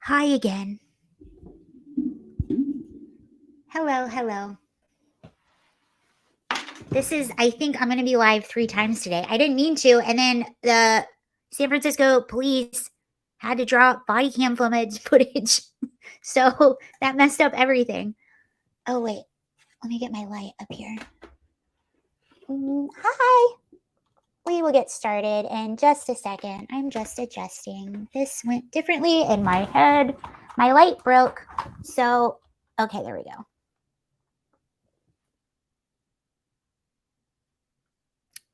Hi again. Hello, hello. I think I'm going to be live 3 times today. I didn't mean to. And then the San Francisco police had to drop body cam footage. So that messed up everything. Oh, wait. Let me get my light up here. Hi. We will get started in just a second. I'm just adjusting. This went differently in my head. My light broke. So, okay, there we go.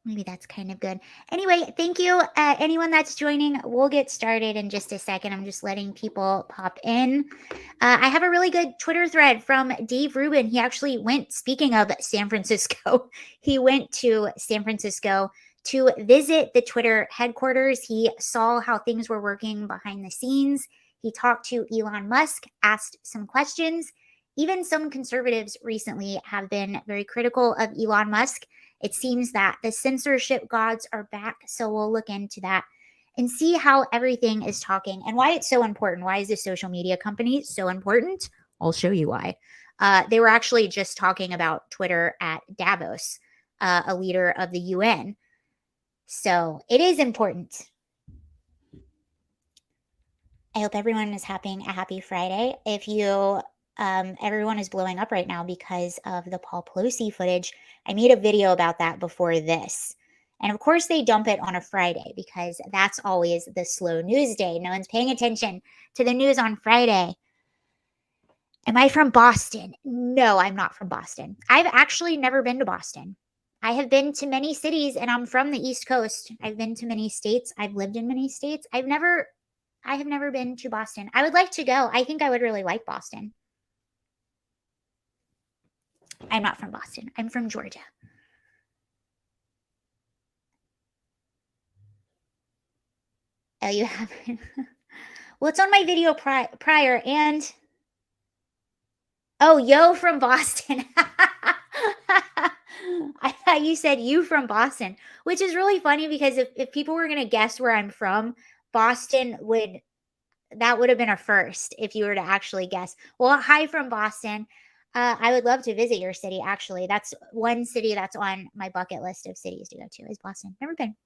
Maybe that's kind of good. Anyway, thank you, anyone that's joining. We'll get started in just a second. I'm just letting people pop in. I have a really good Twitter thread from Dave Rubin. He actually went, speaking of San Francisco, he went to San Francisco to visit the Twitter headquarters. He saw how things were working behind the scenes. He talked to Elon Musk, asked some questions. Even some conservatives recently have been very critical of Elon Musk. It seems that the censorship gods are back, so we'll look into that and see how everything is talking and why it's so important. Why is this social media company so important? I'll show you why. They were actually just talking about Twitter at Davos, a leader of the UN. So it is important. I hope everyone is having a happy Friday. If you everyone is blowing up right now because of the Paul Pelosi footage. I made a video about that before this. And of course, they dump it on a Friday because that's always the slow news day. No one's paying attention to the news on Friday. Am I from Boston? No, I'm not from Boston. I've actually never been to Boston. I have been to many cities and I'm from the East Coast. I've been to many states. I've lived in many states. I have never been to Boston. I would like to go. I think I would really like Boston. I'm not from Boston. I'm from Georgia. Oh, you haven't? Well, it's on my video prior and... Oh, yo from Boston. I thought you said you from Boston, which is really funny because if people were going to guess where I'm from, Boston would have been a first if you were to actually guess. Well, hi from Boston. I would love to visit your city, actually. That's one city that's on my bucket list of cities to go to is Boston. Never been.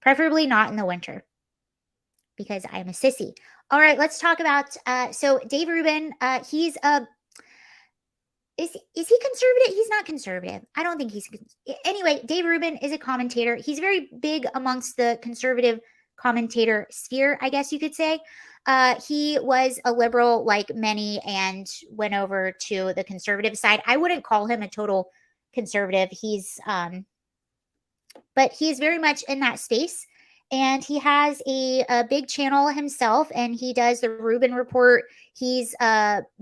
Preferably not in the winter because I'm a sissy. All right, let's talk about, so Dave Rubin, he's a, is he conservative? He's not conservative. I don't think he's, anyway, Dave Rubin is a commentator. He's very big amongst the conservative commentator sphere, I guess you could say. He was a liberal like many and went over to the conservative side. I wouldn't call him a total conservative. But he's very much in that space. And he has a big channel himself, and he does the Rubin Report. He's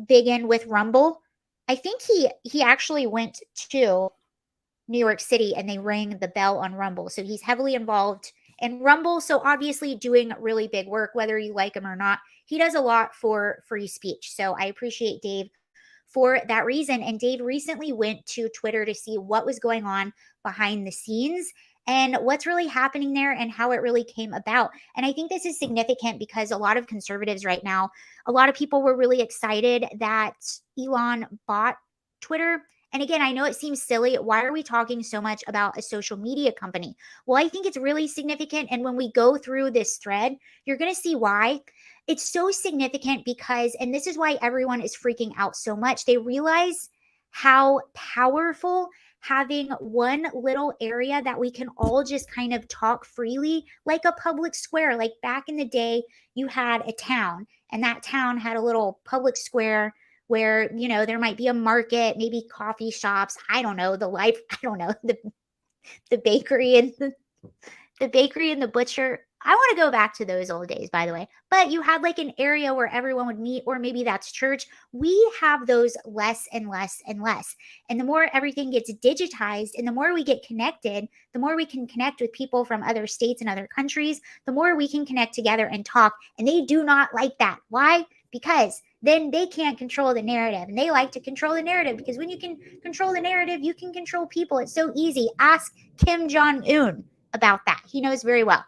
big in with Rumble. I think he actually went to New York City and they rang the bell on Rumble. So he's heavily involved in Rumble. So obviously doing really big work, whether you like him or not. He does a lot for free speech. So I appreciate Dave for that reason. And Dave recently went to Twitter to see what was going on behind the scenes and what's really happening there and how it really came about. And I think this is significant because a lot of conservatives right now, a lot of people were really excited that Elon bought Twitter. And again, I know it seems silly. Why are we talking so much about a social media company? Well, I think it's really significant. And when we go through this thread, you're going to see why. It's so significant because, and this is why everyone is freaking out so much, they realize how powerful having one little area that we can all just kind of talk freely, like a public square. Like back in the day, you had a town, and that town had a little public square where, you know, there might be a market, maybe coffee shops. I don't know, the bakery and the bakery and the butcher. I want to go back to those old days, by the way. But you had like an area where everyone would meet, or maybe that's church. We have those less and less and less. And the more everything gets digitized and the more we get connected, the more we can connect with people from other states and other countries, the more we can connect together and talk. And they do not like that. Why? Because then they can't control the narrative. And they like to control the narrative because when you can control the narrative, you can control people. It's so easy. Ask Kim Jong-un about that. He knows very well.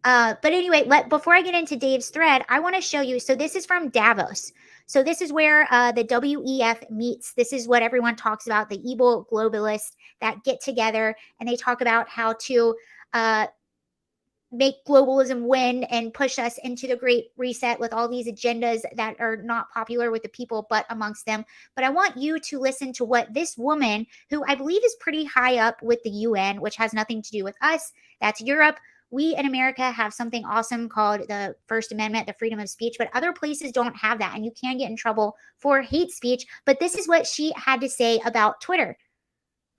But anyway, before I get into Dave's thread, I want to show you. So this is from Davos. So this is where the WEF meets. This is what everyone talks about, the evil globalists that get together and they talk about how to make globalism win and push us into the great reset with all these agendas that are not popular with the people but amongst them. But I want you to listen to what this woman, who I believe is pretty high up with the UN, which has nothing to do with us, that's Europe. We in America have something awesome called the First Amendment, the freedom of speech, but other places don't have that, and you can get in trouble for hate speech. But this is what she had to say about Twitter.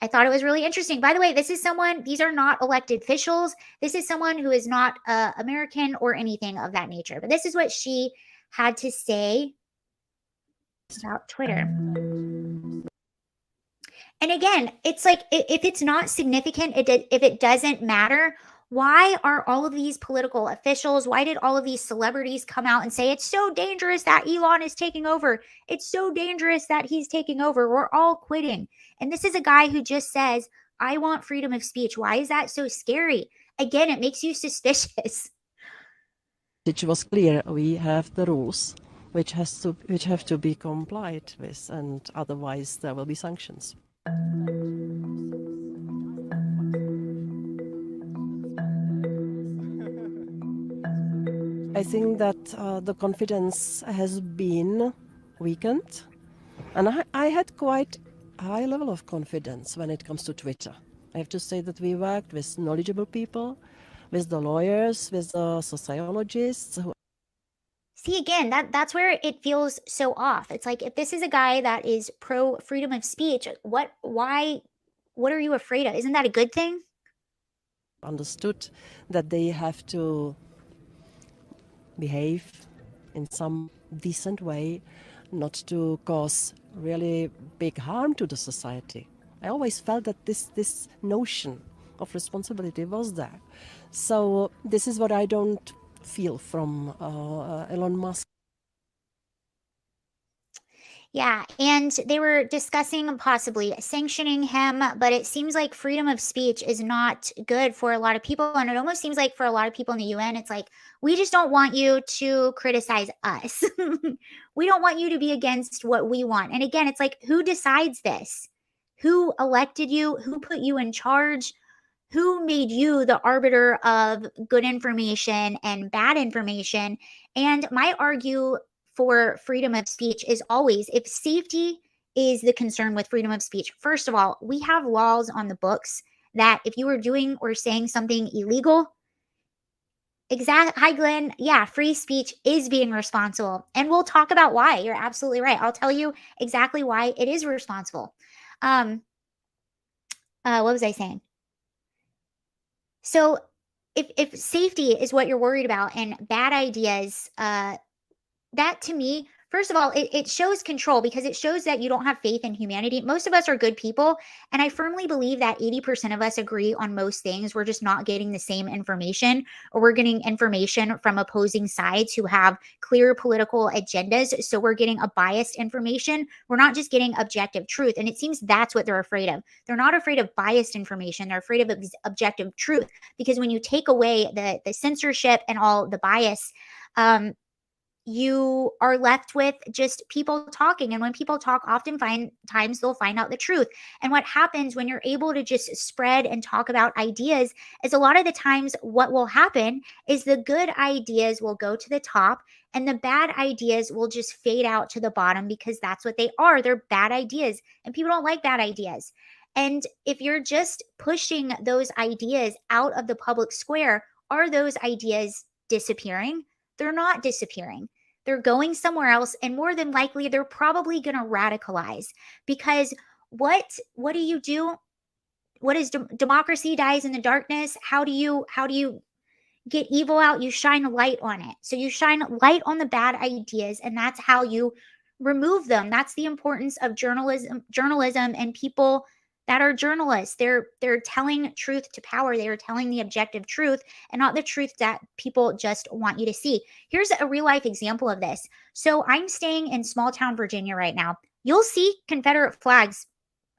I thought it was really interesting. By the way, this is someone, these are not elected officials. This is someone who is not American or anything of that nature. But this is what she had to say about Twitter. And again, it's like, if it's not significant, if it doesn't matter, why are all of these political officials, why did all of these celebrities come out and say it's so dangerous that Elon is taking over? It's so dangerous that he's taking over. We're all quitting. And this is a guy who just says, I want freedom of speech. Why is that so scary? Again, it makes you suspicious. It was clear we have the rules which have to be complied with, and otherwise there will be sanctions. I think that the confidence has been weakened, and I had quite high level of confidence when it comes to Twitter. I have to say that we worked with knowledgeable people, with the lawyers, with the sociologists. See, again, that's where it feels so off. It's like, if this is a guy that is pro freedom of speech, what are you afraid of? Isn't that a good thing? Understood that they have to behave in some decent way, not to cause really big harm to the society. I always felt that this notion of responsibility was there. So this is what I don't feel from Elon Musk. Yeah, and they were discussing possibly sanctioning him, but it seems like freedom of speech is not good for a lot of people. And it almost seems like for a lot of people in the UN, it's like, we just don't want you to criticize us. We don't want you to be against what we want. And again, it's like, who decides this? Who elected you? Who put you in charge? Who made you the arbiter of good information and bad information? And my argue for freedom of speech is always, if safety is the concern with freedom of speech, first of all, we have laws on the books that if you are doing or saying something illegal, hi Glenn, yeah, free speech is being responsible. And we'll talk about why. You're absolutely right. I'll tell you exactly why it is responsible. What was I saying? So if safety is what you're worried about and bad ideas, that to me, first of all, it shows control, because it shows that you don't have faith in humanity. Most of us are good people, and I firmly believe that 80% of us agree on most things. We're just not getting the same information, or we're getting information from opposing sides who have clear political agendas. So we're getting a biased information. We're not just getting objective truth. And it seems that's what they're afraid of. They're not afraid of biased information. They're afraid of objective truth, because when you take away the censorship and all the bias, you are left with just people talking. And when people talk, times they'll find out the truth. And what happens when you're able to just spread and talk about ideas is, a lot of the times what will happen is the good ideas will go to the top and the bad ideas will just fade out to the bottom, because that's what they are. They're bad ideas, and people don't like bad ideas. And if you're just pushing those ideas out of the public square, are those ideas disappearing? They're not disappearing. They're going somewhere else, and more than likely, they're probably going to radicalize, because what do you do? What is democracy dies in the darkness? How do you get evil out? You shine a light on it. So you shine light on the bad ideas, and that's how you remove them. That's the importance of journalism and people that are journalists. They're telling truth to power. They are telling the objective truth, and not the truth that people just want you to see. Here's a real life example of this. So I'm staying in small town Virginia right now. You'll see Confederate flags.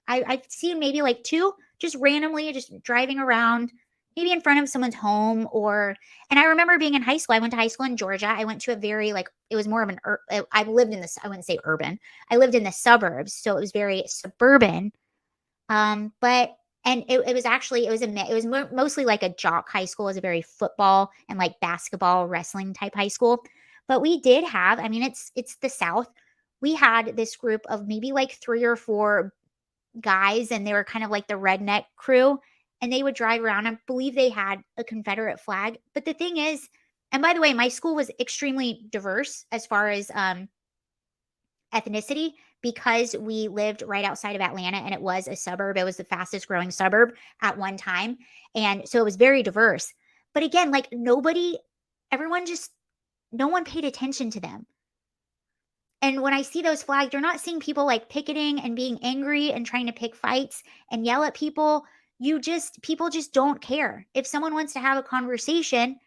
I've seen maybe like two just randomly, just driving around, maybe in front of someone's home and I remember being in high school. I went to high school in Georgia. I went to a very it was more of I lived in this, I wouldn't say urban. I lived in the suburbs, so it was very suburban. But and it was actually it was mostly like a jock high school. It was a very football and like basketball, wrestling type high school. But we did have, I mean, it's the South. We had this group of maybe like 3 or 4 guys, and they were kind of like the redneck crew, and they would drive around. I believe they had a Confederate flag. But the thing is, and by the way, my school was extremely diverse as far as ethnicity, because we lived right outside of Atlanta and it was a suburb. It was the fastest growing suburb at one time. And so it was very diverse. But again, like everyone just, no one paid attention to them. And when I see those flags, you're not seeing people like picketing and being angry and trying to pick fights and yell at people. People just don't care. If someone wants to have a conversation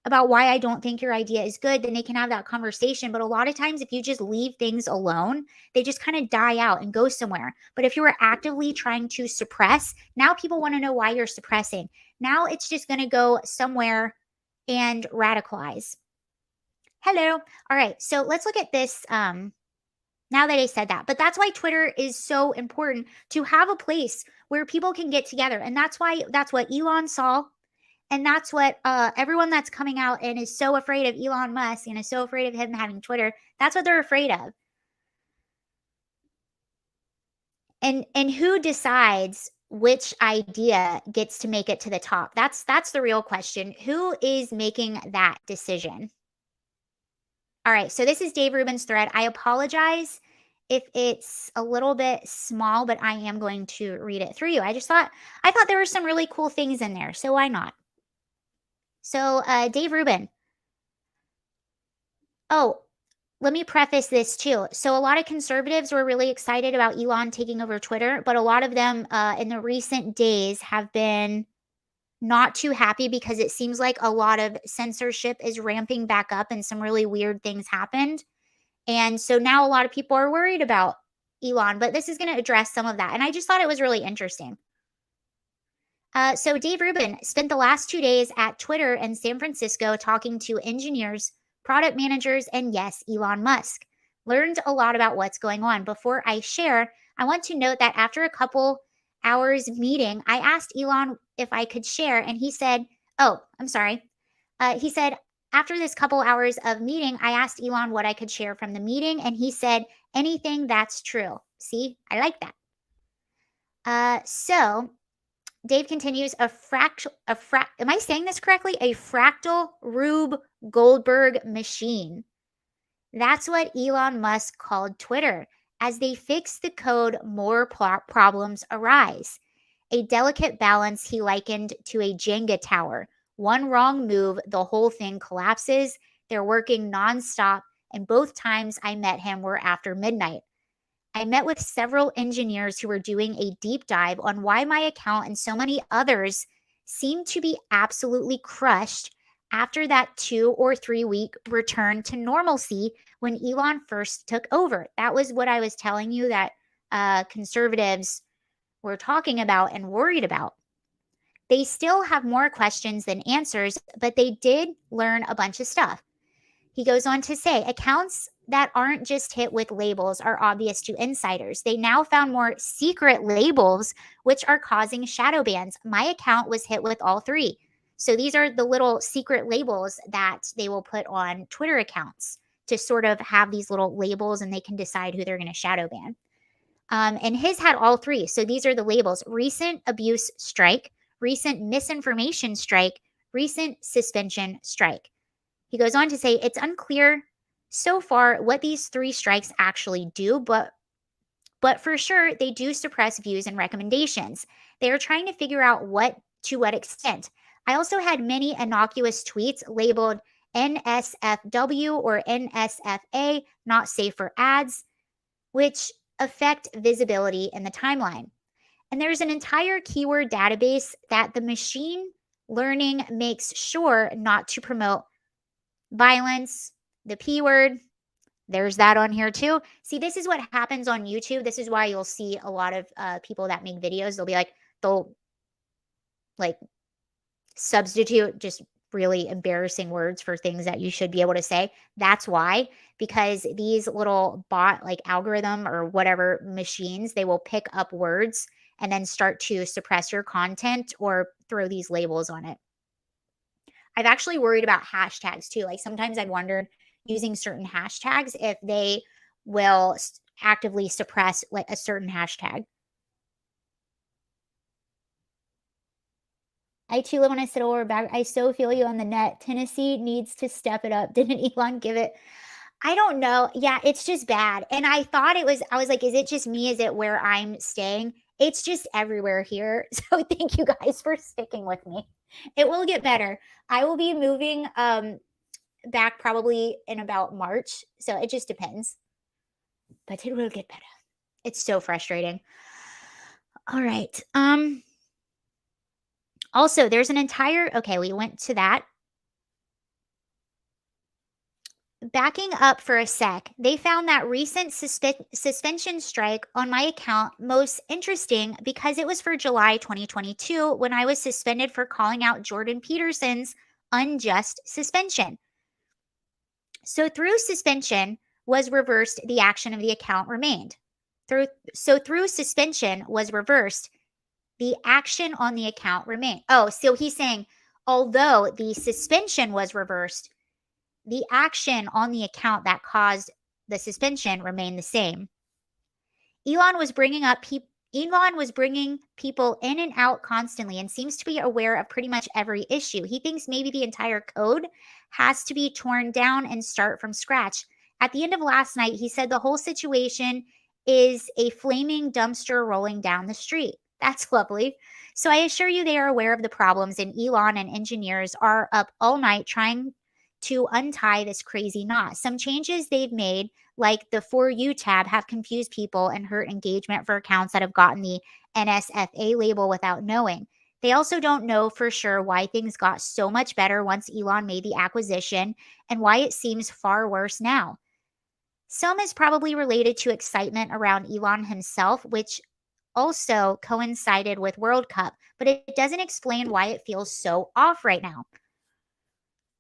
about why I don't think your idea is good, then they can have that conversation. But a lot of times, if you just leave things alone, they just kind of die out and go somewhere. But if you are actively trying to suppress, now people want to know why you're suppressing. Now it's just going to go somewhere and radicalize. Hello. All right. So let's look at this now that I said that. But that's why Twitter is so important, to have a place where people can get together. And that's what Elon saw. And that's what everyone that's coming out and is so afraid of Elon Musk and is so afraid of him having Twitter, that's what they're afraid of. And who decides which idea gets to make it to the top? That's the real question. Who is making that decision? All right, so this is Dave Rubin's thread. I apologize if it's a little bit small, but I am going to read it through you. I thought there were some really cool things in there, so why not? So, Dave Rubin. Oh, let me preface this too. So, a lot of conservatives were really excited about Elon taking over Twitter, but a lot of them in the recent days have been not too happy, because it seems like a lot of censorship is ramping back up and some really weird things happened. And so now a lot of people are worried about Elon, but this is going to address some of that. And I just thought it was really interesting. So Dave Rubin spent the last 2 days at Twitter in San Francisco talking to engineers, product managers, and yes, Elon Musk. Learned a lot about what's going on. Before I share, I want to note that after a couple hours meeting, I asked Elon if I could share, and he said, "Oh, I'm sorry." He said, after this couple hours of meeting, I asked Elon what I could share from the meeting, and he said, "Anything that's true." See, I like that. So Dave continues, am I saying this correctly? A fractal Rube Goldberg machine. That's what Elon Musk called Twitter. As they fix the code, more problems arise. A delicate balance he likened to a Jenga tower. One wrong move, the whole thing collapses. They're working nonstop, and both times I met him were after midnight. I met with several engineers who were doing a deep dive on why my account and so many others seem to be absolutely crushed after that 2 or 3 week return to normalcy when Elon first took over. That was what I was telling you that conservatives were talking about and worried about. They still have more questions than answers, but they did learn a bunch of stuff. He goes on to say, accounts that aren't just hit with labels are obvious to insiders. They now found more secret labels, which are causing shadow bans. My account was hit with all 3. So these are the little secret labels that they will put on Twitter accounts to sort of have these little labels, and they can decide who they're going to shadow ban. And his had all 3. So these are the labels: recent abuse strike, recent misinformation strike, recent suspension strike. He goes on to say, it's unclear so far what these 3 strikes actually do, but for sure they do suppress views and recommendations. They are trying to figure out to what extent. I also had many innocuous tweets labeled NSFW or NSFA, not safe for ads, which affect visibility in the timeline. And there's an entire keyword database that the machine learning makes sure not to promote violence, the P word. There's that on here too. See, this is what happens on YouTube. This is why you'll see a lot of people that make videos. They'll substitute just really embarrassing words for things that you should be able to say. That's why, because these little bot like algorithm or whatever machines, they will pick up words and then start to suppress your content or throw these labels on it. I've actually worried about hashtags too. Like sometimes I've wondered using certain hashtags if they will actively suppress like a certain hashtag. I too live on a civil back. I so feel you on the net. Tennessee needs to step it up. Didn't Elon give it? I don't know. Yeah, it's just bad. And I thought I was like, is it just me? Is it where I'm staying? It's just everywhere here. So thank you guys for sticking with me. It will get better. I will be moving back probably in about March. So it just depends. But it will get better. It's so frustrating. All right. Also, there's an entire okay, we went to that. Backing up for a sec, they found that recent suspension strike on my account most interesting because it was for July 2022 when I was suspended for calling out Jordan Peterson's unjust suspension. So through suspension was reversed, the action of the account remained. Through suspension was reversed, the action on the account remained. Oh, so he's saying, although the suspension was reversed, the action on the account that caused the suspension remained the same. Elon was bringing people in and out constantly and seems to be aware of pretty much every issue. He thinks maybe the entire code has to be torn down and start from scratch. At the end of last night, he said the whole situation is a flaming dumpster rolling down the street. That's lovely. So I assure you they are aware of the problems, and Elon and engineers are up all night trying to untie this crazy knot. Some changes they've made, like the For You tab, have confused people and hurt engagement for accounts that have gotten the NSFA label without knowing. They also don't know for sure why things got so much better once Elon made the acquisition and why it seems far worse now. Some is probably related to excitement around Elon himself, which also coincided with World Cup, but it doesn't explain why it feels so off right now.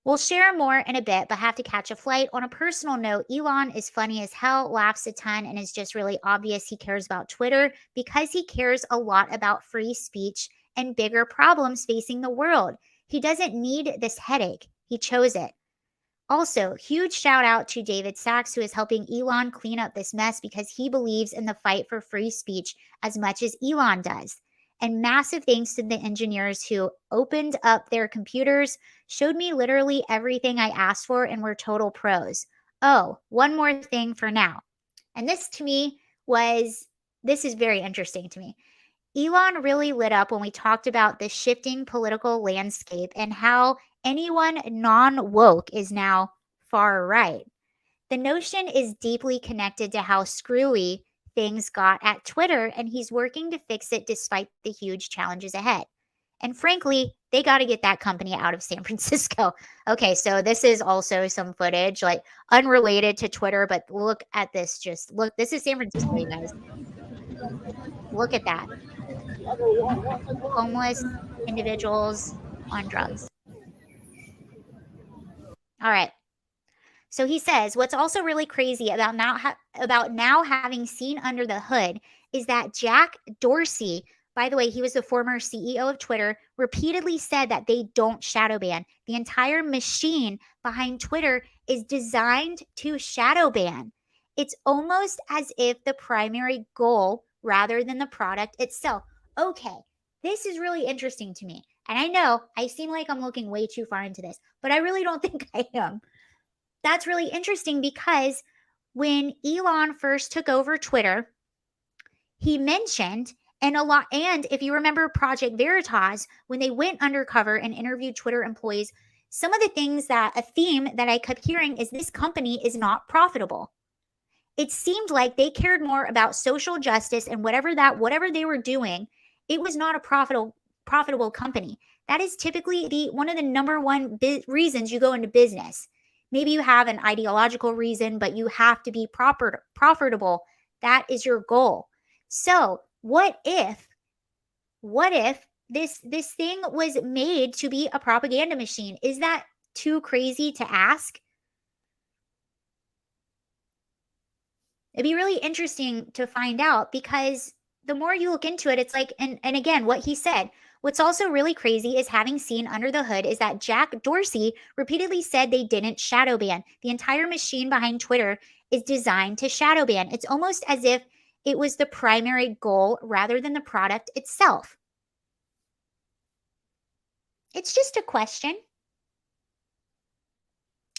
We'll share more in a bit, but have to catch a flight. On a personal note, Elon is funny as hell, laughs a ton, and is just really obvious he cares about Twitter because he cares a lot about free speech and bigger problems facing the world. He doesn't need this headache. He chose it. Also, huge shout out to David Sachs, who is helping Elon clean up this mess because he believes in the fight for free speech as much as Elon does. And massive thanks to the engineers who opened up their computers, showed me literally everything I asked for, and were total pros. Oh, one more thing for now. And this is very interesting to me. Elon really lit up when we talked about the shifting political landscape and how anyone non-woke is now far right. The notion is deeply connected to how screwy things got at Twitter, and he's working to fix it despite the huge challenges ahead. And frankly, they got to get that company out of San Francisco. Okay, so this is also some footage, like unrelated to Twitter, but look at this. Just look, this is San Francisco, you guys. Look at that. Homeless individuals on drugs. All right. So he says, what's also really crazy about now having seen under the hood is that Jack Dorsey, by the way, he was the former CEO of Twitter, repeatedly said that they don't shadow ban. The entire machine behind Twitter is designed to shadow ban. It's almost as if the primary goal rather than the product itself. Okay, this is really interesting to me. And I know I seem like I'm looking way too far into this, but I really don't think I am. That's really interesting because when Elon first took over Twitter, he mentioned and if you remember Project Veritas, when they went undercover and interviewed Twitter employees, some of the things a theme that I kept hearing is this company is not profitable. It seemed like they cared more about social justice and whatever they were doing, it was not a profitable company. That is typically one of the number one reasons you go into business. Maybe you have an ideological reason, but you have to be profitable. That is your goal. So what if This thing was made to be a propaganda machine. Is that too crazy to ask? It'd be really interesting to find out because the more you look into it, it's like, and again, what he said, what's also really crazy is having seen under the hood is that Jack Dorsey repeatedly said they didn't shadow ban. The entire machine behind Twitter is designed to shadow ban. It's almost as if it was the primary goal rather than the product itself. It's just a question.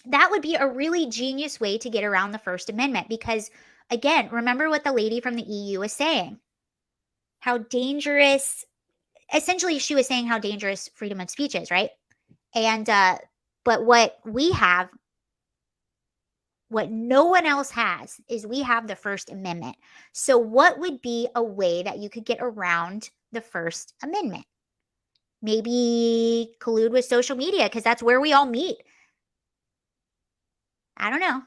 That would be a really genius way to get around the First Amendment because, again, remember what the lady from the EU was saying. How dangerous, essentially, she was saying how dangerous freedom of speech is, right? And, but what we have, what no one else has, is we have the First Amendment. So, what would be a way that you could get around the First Amendment? Maybe collude with social media because that's where we all meet. I don't know.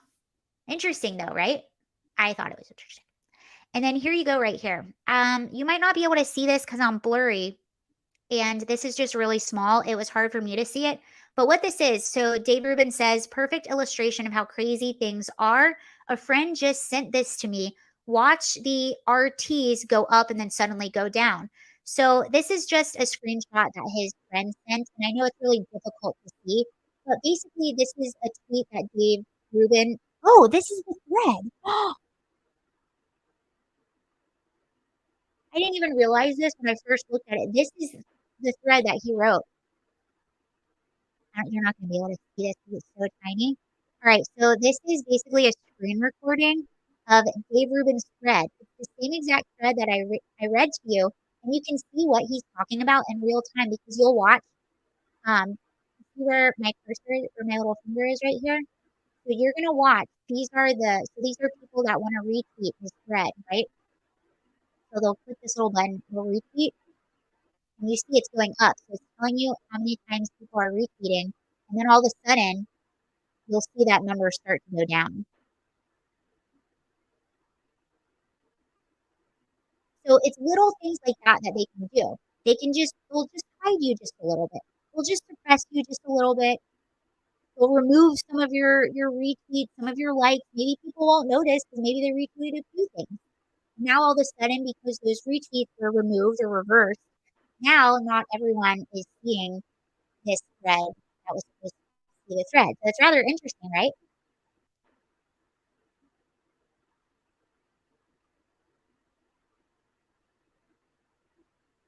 Interesting, though, right? I thought it was interesting. And then here you go right here. You might not be able to see this because I'm blurry, and this is just really small. It was hard for me to see it. But what this is, so Dave Rubin says, perfect illustration of how crazy things are. A friend just sent this to me. Watch the RTs go up and then suddenly go down. So this is just a screenshot that his friend sent. And I know it's really difficult to see, but basically this is a tweet that Dave Rubin. Oh, this is the thread. I didn't even realize this when I first looked at it. This is the thread that he wrote. You're not gonna be able to see this because it's so tiny. Alright, so this is basically a screen recording of Dave Rubin's thread. It's the same exact thread that I read to you, and you can see what he's talking about in real time because you'll watch, see where my cursor or my little finger is right here? So you're gonna watch. These are people that wanna retweet this thread, right? So they'll click this little button, they'll retweet, and you see it's going up. So it's telling you how many times people are retweeting, and then all of a sudden, you'll see that number start to go down. So it's little things like that that they can do. They'll just hide you just a little bit. They'll just suppress you just a little bit. They'll remove some of your retweets, some of your likes. Maybe people won't notice because maybe they retweeted a few things. Now all of a sudden, because those retweets were removed or reversed, now not everyone is seeing this thread that was supposed to see the thread. So it's rather interesting, right?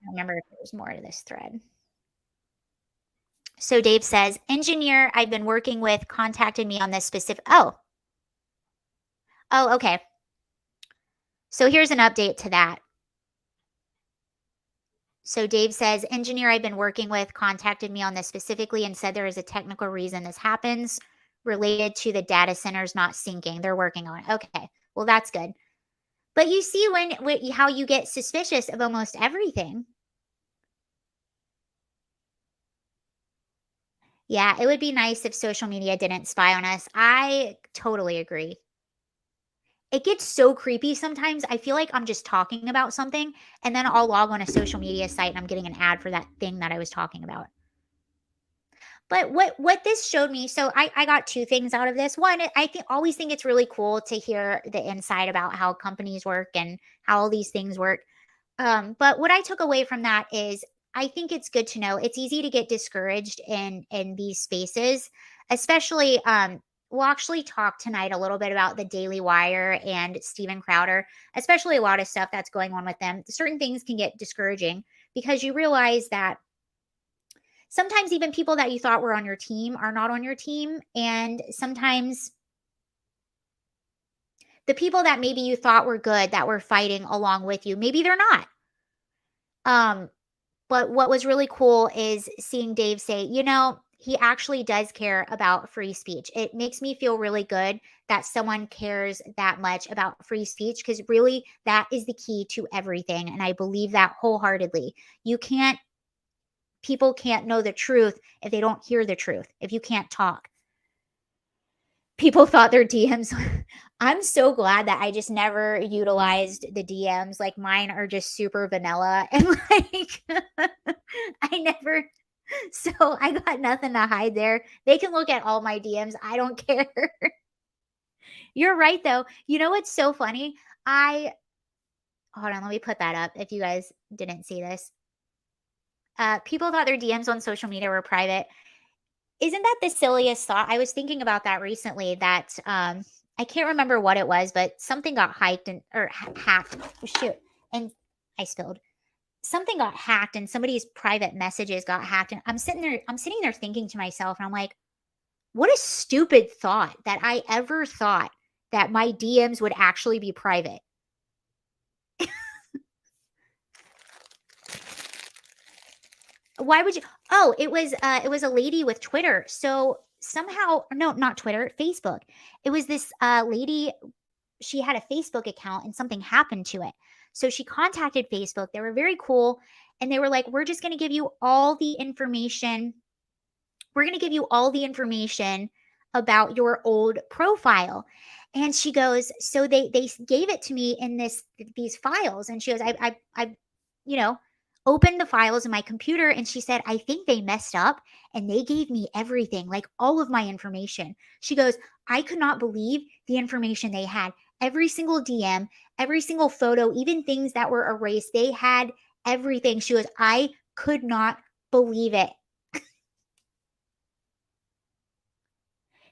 I don't remember if there was more to this thread. So Dave says, engineer I've been working with contacted me on this specific. Oh, okay. So here's an update to that. So Dave says, engineer I've been working with contacted me on this specifically and said there is a technical reason this happens related to the data centers not syncing. They're working on it. Okay. Well, that's good. But you see how you get suspicious of almost everything. Yeah, it would be nice if social media didn't spy on us. I totally agree. It gets so creepy sometimes. I feel like I'm just talking about something and then I'll log on a social media site and I'm getting an ad for that thing that I was talking about. But what this showed me, so I got two things out of this. One, always think it's really cool to hear the insight about how companies work and how all these things work. But what I took away from that is I think it's good to know it's easy to get discouraged in these spaces, especially we'll actually talk tonight a little bit about the Daily Wire and Steven Crowder, especially a lot of stuff that's going on with them. Certain things can get discouraging because you realize that sometimes even people that you thought were on your team are not on your team. And sometimes the people that maybe you thought were good that were fighting along with you, maybe they're not. But what was really cool is seeing Dave say, he actually does care about free speech. It makes me feel really good that someone cares that much about free speech because really that is the key to everything. And I believe that wholeheartedly. People can't know the truth if they don't hear the truth, if you can't talk. People thought their DMs I'm so glad that I just never utilized the DMs. Like mine are just super vanilla and like I never so I got nothing to hide there. They can look at all my DMs. I don't care. You're right though. You know what's so funny? I hold on, let me put that up if you guys didn't see this. People thought their DMs on social media were private. Isn't that the silliest thought? I was thinking about that recently that I can't remember what it was, but something got hiked and or hacked. Oh, shoot. And I spilled. Something got hacked and somebody's private messages got hacked. And I'm sitting there thinking to myself, and I'm like, what a stupid thought that I ever thought that my DMs would actually be private. Why would you? Oh, it was a lady with Twitter. So somehow, no, not Twitter, Facebook. It was this lady. She had a Facebook account and something happened to it. So she contacted Facebook. They were very cool, and they were like, "We're just going to give you all the information. We're going to give you all the information about your old profile." And she goes, "So they gave it to me in these files." And she goes, I you know, opened the files in my computer, and she said, "I think they messed up and they gave me everything, like all of my information." She goes, "I could not believe the information they had. Every single DM, every single photo, even things that were erased, they had everything." She goes, "I could not believe it."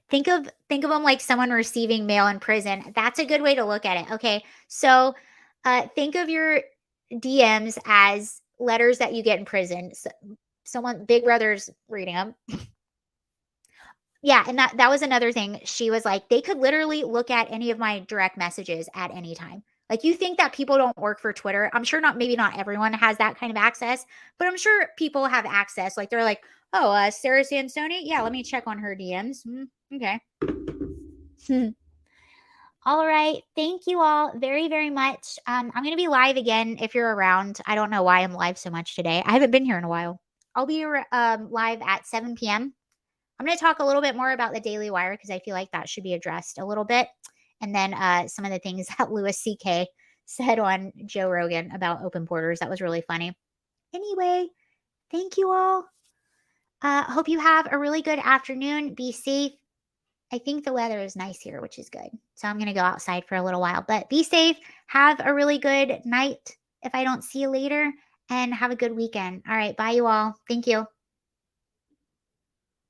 Think of them like someone receiving mail in prison. That's a good way to look at it. Okay. So, think of your DMs as letters that you get in prison. So, someone Big Brother's reading them. Yeah, and that was another thing. She was like, they could literally look at any of my direct messages at any time. Like, you think that people don't work for Twitter? I'm sure maybe not everyone has that kind of access, but I'm sure people have access. Like, they're like, oh, Sarah Sansoni, yeah, let me check on her DMs. Okay. All right. Thank you all very, very much. I'm going to be live again if you're around. I don't know why I'm live so much today. I haven't been here in a while. I'll be live at 7 p.m. I'm going to talk a little bit more about the Daily Wire because I feel like that should be addressed a little bit. And then some of the things that Louis C.K. said on Joe Rogan about open borders. That was really funny. Anyway, thank you all. Hope you have a really good afternoon. Be safe. I think the weather is nice here, which is good. So I'm going to go outside for a little while, but be safe. Have a really good night if I don't see you later, and have a good weekend. All right. Bye, you all. Thank you.